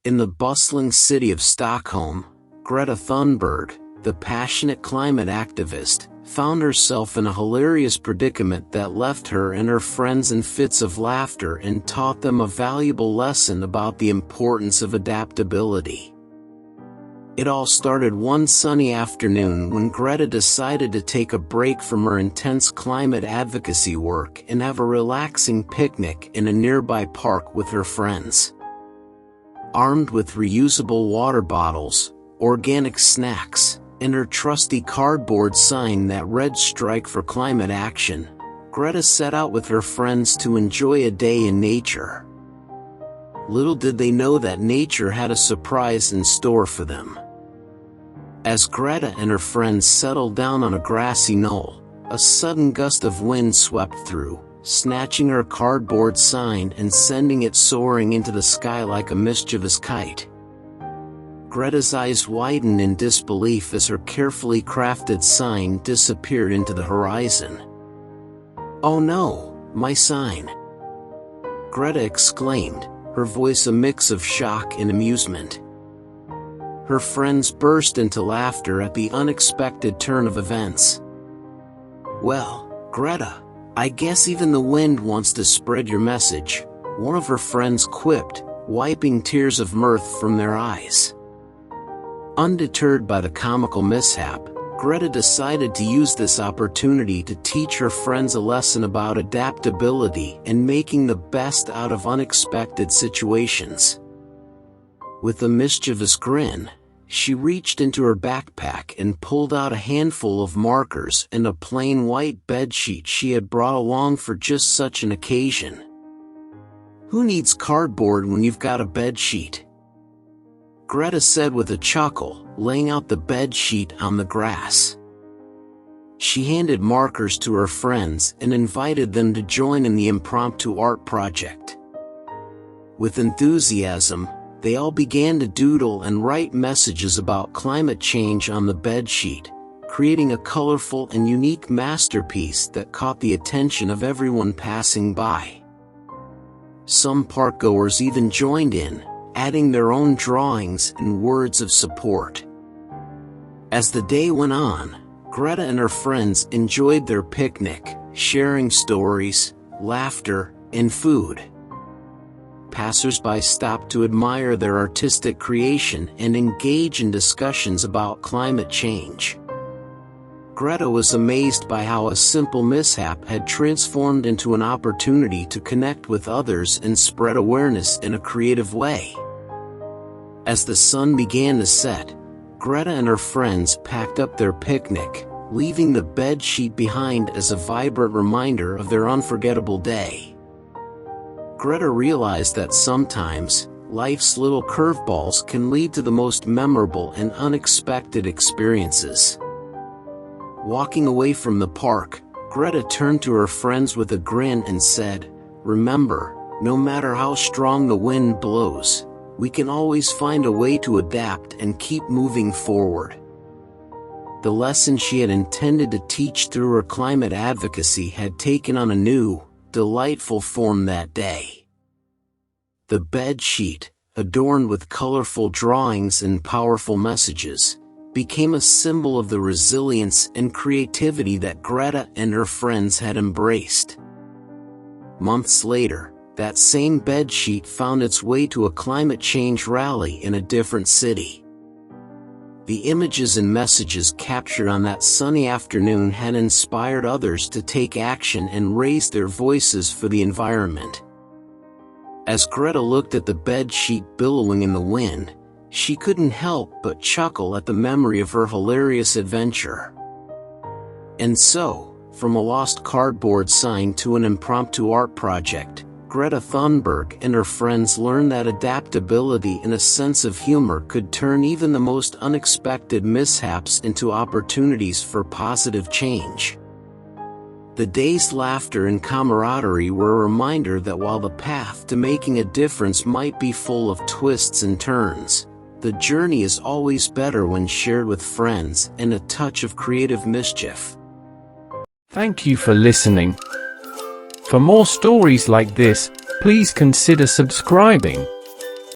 In the bustling city of Stockholm, Greta Thunberg, the passionate climate activist, found herself in a hilarious predicament that left her and her friends in fits of laughter and taught them a valuable lesson about the importance of adaptability. It all started one sunny afternoon when Greta decided to take a break from her intense climate advocacy work and have a relaxing picnic in a nearby park with her friends. Armed with reusable water bottles, organic snacks, and her trusty cardboard sign that read "Strike for Climate Action," Greta set out with her friends to enjoy a day in nature. Little did they know that nature had a surprise in store for them. As Greta and her friends settled down on a grassy knoll, a sudden gust of wind swept through, snatching her cardboard sign and sending it soaring into the sky like a mischievous kite. Greta's eyes widened in disbelief as her carefully crafted sign disappeared into the horizon. "Oh no, my sign!" Greta exclaimed, her voice a mix of shock and amusement. Her friends burst into laughter at the unexpected turn of events. "Well, Greta, I guess even the wind wants to spread your message," one of her friends quipped, wiping tears of mirth from their eyes. Undeterred by the comical mishap, Greta decided to use this opportunity to teach her friends a lesson about adaptability and making the best out of unexpected situations. With a mischievous grin, she reached into her backpack and pulled out a handful of markers and a plain white bedsheet she had brought along for just such an occasion. "Who needs cardboard when you've got a bedsheet?" Greta said with a chuckle, laying out the bedsheet on the grass. She handed markers to her friends and invited them to join in the impromptu art project. With enthusiasm, they all began to doodle and write messages about climate change on the bedsheet, creating a colorful and unique masterpiece that caught the attention of everyone passing by. Some parkgoers even joined in, adding their own drawings and words of support. As the day went on, Greta and her friends enjoyed their picnic, sharing stories, laughter, and food. Passers-by stopped to admire their artistic creation and engage in discussions about climate change. Greta was amazed by how a simple mishap had transformed into an opportunity to connect with others and spread awareness in a creative way. As the sun began to set, Greta and her friends packed up their picnic, leaving the bedsheet behind as a vibrant reminder of their unforgettable day. Greta realized that sometimes, life's little curveballs can lead to the most memorable and unexpected experiences. Walking away from the park, Greta turned to her friends with a grin and said, "Remember, no matter how strong the wind blows, we can always find a way to adapt and keep moving forward." The lesson she had intended to teach through her climate advocacy had taken on a new, delightful form that day. The bedsheet, adorned with colorful drawings and powerful messages, became a symbol of the resilience and creativity that Greta and her friends had embraced. Months later, that same bedsheet found its way to a climate change rally in a different city. The images and messages captured on that sunny afternoon had inspired others to take action and raise their voices for the environment. As Greta looked at the bedsheet billowing in the wind, she couldn't help but chuckle at the memory of her hilarious adventure. And so, from a lost cardboard sign to an impromptu art project, Greta Thunberg and her friends learned that adaptability and a sense of humor could turn even the most unexpected mishaps into opportunities for positive change. The day's laughter and camaraderie were a reminder that while the path to making a difference might be full of twists and turns, the journey is always better when shared with friends and a touch of creative mischief. Thank you for listening. For more stories like this, please consider subscribing.